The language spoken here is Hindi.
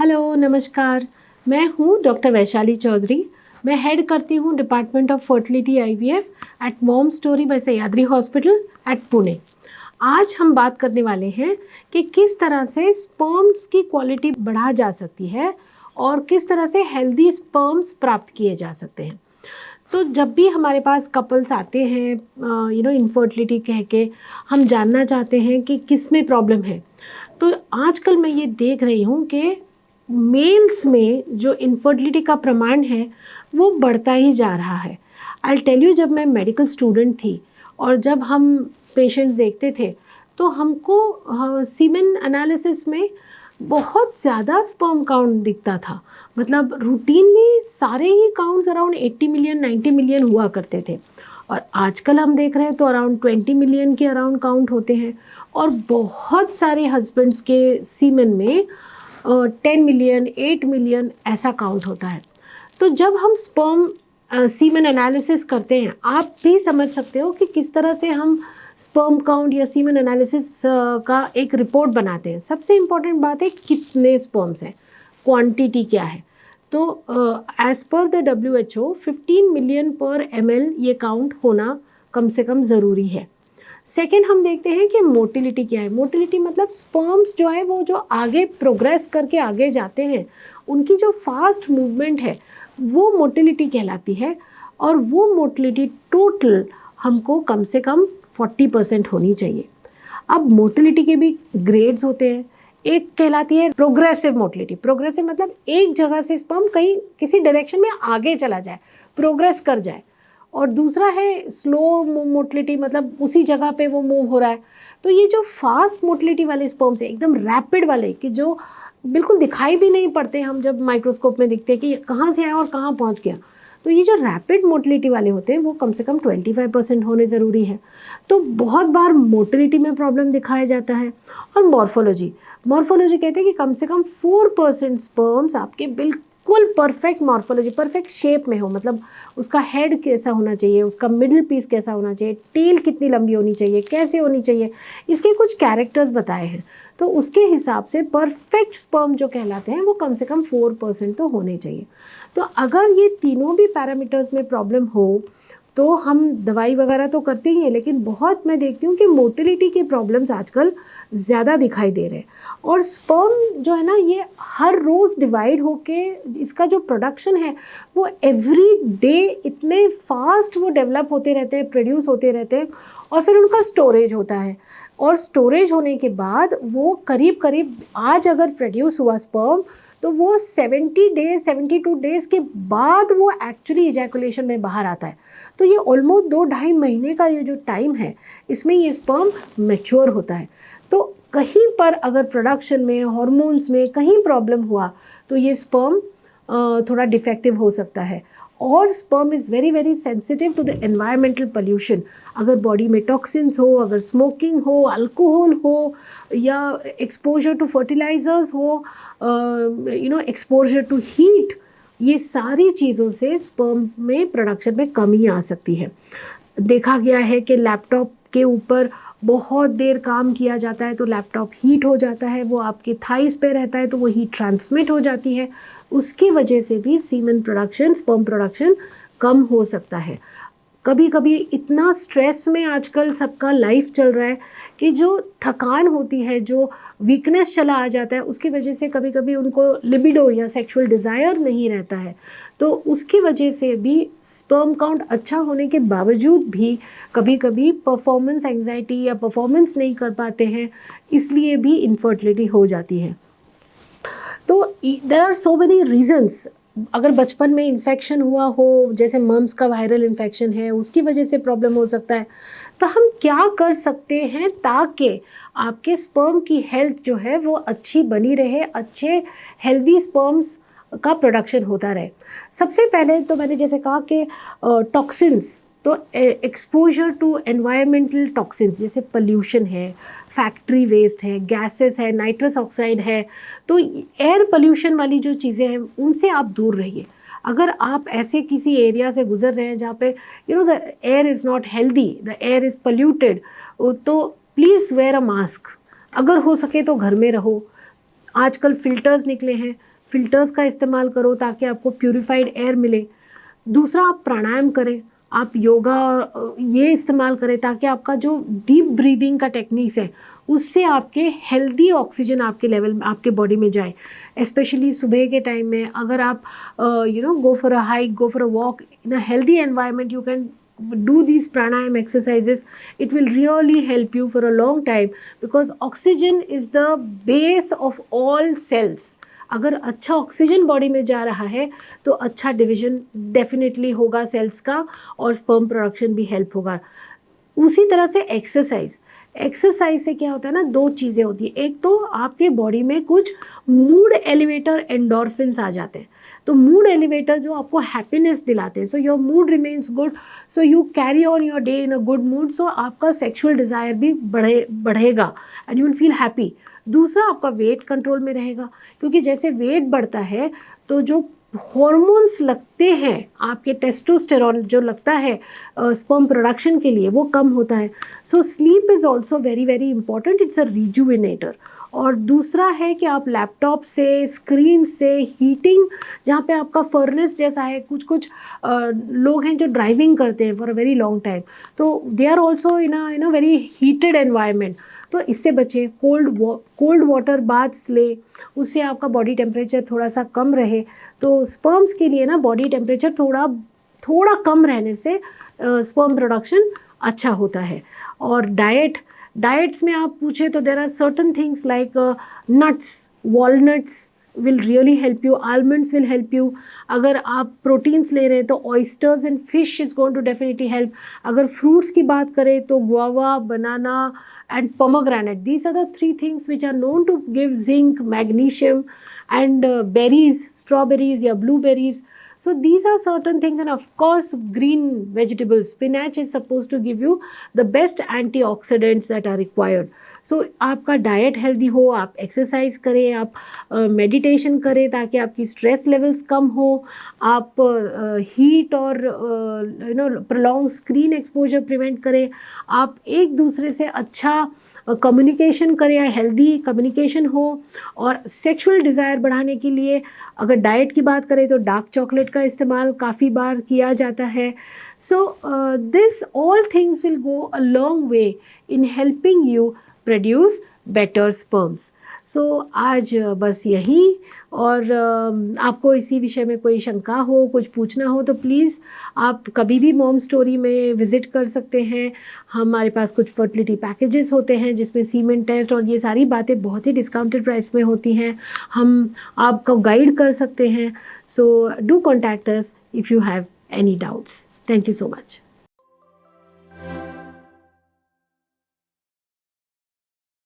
हेलो, नमस्कार। मैं हूँ डॉक्टर वैशाली चौधरी। मैं हेड करती हूँ department of fertility IVF at mom story by Sahyadri hospital at Pune. आज हम बात करने वाले हैं कि किस तरह से स्पर्म्स की क्वालिटी बढ़ा जा सकती है और किस तरह से हेल्दी स्पर्म्स प्राप्त किए जा सकते हैं। तो जब भी हमारे पास कपल्स आते हैं इनफर्टिलिटी कह के, हम जानना चाहते हैं कि किस में प्रॉब्लम है। तो आजकल मैं ये देख रही हूँ कि मेल्स में जो इनफर्टिलिटी का प्रमाण है वो बढ़ता ही जा रहा है। आई टेल यू, जब मैं मेडिकल स्टूडेंट थी और जब हम पेशेंट्स देखते थे तो हमको सीमेन एनालिसिस में बहुत ज़्यादा स्पर्म काउंट दिखता था। मतलब रूटीनली सारे he counts around 80 million 90 million हुआ करते थे और आजकल हम देख रहे हैं तो अराउंड 20 मिलियन के अराउंड काउंट होते हैं और बहुत सारे हस्बैंड्स के सीमेन में 10 मिलियन 8 मिलियन ऐसा काउंट होता है। तो जब हम स्पर्म सीमेन एनालिसिस करते हैं, आप भी समझ सकते हो कि किस तरह से हम स्पर्म काउंट या सीमेन एनालिसिस का एक रिपोर्ट बनाते हैं। सबसे इम्पॉर्टेंट बात है कितने स्पर्म्स हैं, क्वांटिटी क्या है। तो as per the WHO 15 million per ml ये काउंट होना कम से कम ज़रूरी है। सेकेंड, हम देखते हैं कि मोटिलिटी क्या है। मोटिलिटी मतलब स्पर्म्स जो है वो जो आगे प्रोग्रेस करके आगे जाते हैं, उनकी जो फास्ट मूवमेंट है वो मोटिलिटी कहलाती है। और वो मोटिलिटी टोटल हमको कम से कम 40% होनी चाहिए। अब मोटिलिटी के भी ग्रेड्स होते हैं। एक कहलाती है प्रोग्रेसिव मोटिलिटी। प्रोग्रेसिव मतलब एक जगह से स्पर्म कहीं किसी डायरेक्शन में आगे चला जाए, प्रोग्रेस कर जाए। और दूसरा है स्लो मोटिलिटी, मतलब उसी जगह पे वो मूव हो रहा है। तो ये जो फास्ट मोटिलिटी वाले स्पर्म्स है, एकदम रैपिड वाले, कि जो बिल्कुल दिखाई भी नहीं पड़ते, हम जब माइक्रोस्कोप में दिखते हैं कि कहाँ से आया और कहाँ पहुँच गया। तो ये जो रैपिड मोटिलिटी वाले होते हैं वो कम से कम 25% होने ज़रूरी है। तो बहुत बार मोटिलिटी में प्रॉब्लम दिखाया जाता है। और मॉर्फोलॉजी कहते हैं कि कम से कम 4% स्पर्म्स आपके बिल्कुल परफेक्ट मॉर्फोलॉजी, परफेक्ट शेप में हो। मतलब उसका हेड कैसा होना चाहिए, उसका मिडिल पीस कैसा होना चाहिए, टेल कितनी लंबी होनी चाहिए, कैसे होनी चाहिए, इसके कुछ कैरेक्टर्स बताए हैं। तो उसके हिसाब से परफेक्ट स्पर्म जो कहलाते हैं वो कम से कम 4% तो होने चाहिए। तो अगर ये तीनों भी पैरामीटर्स में प्रॉब्लम हो तो हम दवाई वगैरह तो करते ही हैं, लेकिन बहुत मैं देखती हूँ कि मोटिलिटी के प्रॉब्लम्स आजकल ज़्यादा दिखाई दे रहे हैं। और स्पर्म जो है ना, ये हर रोज़ डिवाइड होके इसका जो प्रोडक्शन है वो एवरी डे इतने फास्ट वो डेवलप होते रहते हैं, प्रोड्यूस होते रहते हैं। और फिर उनका स्टोरेज होता है और स्टोरेज होने के बाद वो करीब करीब, आज अगर प्रोड्यूस हुआ स्पर्म तो वो 72 डेज़ के बाद वो एक्चुअली इजैकुलेशन में बाहर आता है। तो ये ऑलमोस्ट 2-2.5 महीने का ये जो टाइम है, इसमें ये स्पर्म मैच्योर होता है। तो कहीं पर अगर प्रोडक्शन में, हार्मोन्स में कहीं प्रॉब्लम हुआ तो ये स्पर्म थोड़ा डिफेक्टिव हो सकता है। और sperm is very very sensitive to the environmental pollution. अगर बॉडी में टॉक्सिन्स हो, अगर स्मोकिंग हो, अल्कोहल हो, या एक्सपोजर टू फर्टिलाइजर्स हो, एक्सपोजर टू हीट, ये सारी चीज़ों से स्पर्म में प्रोडक्शन में कमी आ सकती है। देखा गया है कि लैपटॉप के ऊपर बहुत देर काम किया जाता है तो लैपटॉप हीट हो जाता है, वो आपके थाइस पे रहता है तो वो हीट ट्रांसमिट हो जाती है। उसकी वजह से भी सीमेन प्रोडक्शन, स्पर्म प्रोडक्शन कम हो सकता है। कभी कभी इतना स्ट्रेस में आजकल सबका लाइफ चल रहा है कि जो थकान होती है, जो वीकनेस चला आ जाता है, उसकी वजह से कभी कभी उनको लिबिडो या सेक्सुअल डिज़ायर नहीं रहता है। तो उसकी वजह से भी स्पर्म काउंट अच्छा होने के बावजूद भी कभी कभी परफॉर्मेंस एंजाइटी या परफॉर्मेंस नहीं कर पाते हैं, इसलिए भी इनफर्टिलिटी हो जाती है। तो there are so many reasons. अगर बचपन में इन्फेक्शन हुआ हो, जैसे मम्स का वायरल इन्फेक्शन है, उसकी वजह से प्रॉब्लम हो सकता है। तो हम क्या कर सकते हैं ताकि आपके स्पर्म की हेल्थ जो है वो अच्छी बनी रहे, अच्छे हेल्दी स्पर्म्स का प्रोडक्शन होता रहे। सबसे पहले तो मैंने जैसे कहा कि टॉक्सिन्स, तो एक्सपोजर टू एनवायरमेंटल टॉक्सिन्स जैसे पोल्यूशन है, फैक्ट्री वेस्ट है, गैसेस है, नाइट्रस ऑक्साइड है, तो एयर पोल्यूशन वाली जो चीज़ें हैं उनसे आप दूर रहिए। अगर आप ऐसे किसी एरिया से गुजर रहे हैं जहाँ पे the air is not healthy, the air is polluted, तो प्लीज़ वेयर अ मास्क। अगर हो सके तो घर में रहो। आजकल फ़िल्टर्स निकले हैं फिल्टर्स का इस्तेमाल करो ताकि आपको प्यूरिफाइड एयर मिले। दूसरा, आप प्राणायाम करें, आप योगा ये इस्तेमाल करें ताकि आपका जो डीप ब्रीदिंग का टेक्निक्स है उससे आपके हेल्दी ऑक्सीजन आपके लेवल में आपके बॉडी में जाए। स्पेशली सुबह के टाइम में अगर आप go for a hike, go for a walk in a healthy environment, you can do these pranayam exercises. It will really help you for a long time because oxygen is the base of all cells. अगर अच्छा ऑक्सीजन बॉडी में जा रहा है तो अच्छा डिवीजन डेफिनेटली होगा सेल्स का और स्पर्म प्रोडक्शन भी हेल्प होगा। उसी तरह से एक्सरसाइज से क्या होता है ना, दो चीज़ें होती है। एक तो आपके बॉडी में कुछ मूड एलिवेटर एंडोर्फिन्स आ जाते हैं, तो मूड एलिवेटर जो आपको हैप्पीनेस दिलाते हैं, so your mood remains good, so you carry on your day in a good mood, so आपका सेक्सुअल डिज़ायर भी बढ़ेगा and you will feel happy. दूसरा, आपका वेट कंट्रोल में रहेगा क्योंकि जैसे वेट बढ़ता है तो जो हॉर्मोन्स लगते हैं आपके टेस्टोस्टेरोन जो लगता है स्पर्म प्रोडक्शन के लिए वो कम होता है। So sleep is also very very important, it's a rejuvenator. और दूसरा है कि आप लैपटॉप से, स्क्रीन से, हीटिंग जहाँ पे आपका फर्नेस जैसा है, कुछ कुछ लोग हैं जो ड्राइविंग करते हैं for a very long time, तो they are also in a very heated environment, तो इससे बचें। कोल्ड वाटर बाथ्स ले, उससे आपका बॉडी टेम्परेचर थोड़ा सा कम रहे। तो स्पर्म्स के लिए ना बॉडी टेम्परेचर थोड़ा कम रहने से स्पर्म प्रोडक्शन अच्छा होता है। और डाइट्स में आप पूछे तो there are certain things like nuts, walnuts will really help you, almonds will help you. अगर आप प्रोटीन्स ले रहे हैं तो oysters and fish is going to definitely help. अगर फ्रूट्स की बात करें तो guava, banana and pomegranate, these are the three things which are known to give zinc, magnesium, and berries, strawberries या blueberries. So these are certain things, and of course green vegetables, spinach is supposed to give you the best antioxidants that are required. So आपका डाइट हेल्दी हो, आप एक्सरसाइज करें, आप मेडिटेशन करें ताकि आपकी स्ट्रेस लेवल्स कम हो, आप हीट और प्रोलॉन्ग स्क्रीन एक्सपोजर प्रिवेंट करें, आप एक दूसरे से अच्छा कम्युनिकेशन करें, हेल्दी कम्युनिकेशन हो। और सेक्सुअल डिज़ायर बढ़ाने के लिए अगर डाइट की बात करें तो डार्क चॉकलेट का इस्तेमाल काफ़ी बार किया जाता है। So this all things will go a long way in helping you produce better sperms. So आज बस यही। और आपको इसी विषय में कोई शंका हो, कुछ पूछना हो तो प्लीज़ आप कभी भी मॉम स्टोरी में विज़िट कर सकते हैं। हमारे पास कुछ फर्टिलिटी पैकेजेस होते हैं जिसमें सीमेन टेस्ट और ये सारी बातें बहुत ही डिस्काउंटेड प्राइस में होती हैं, हम आपको गाइड कर सकते हैं। So do contact us if you have any doubts. Thank you so much.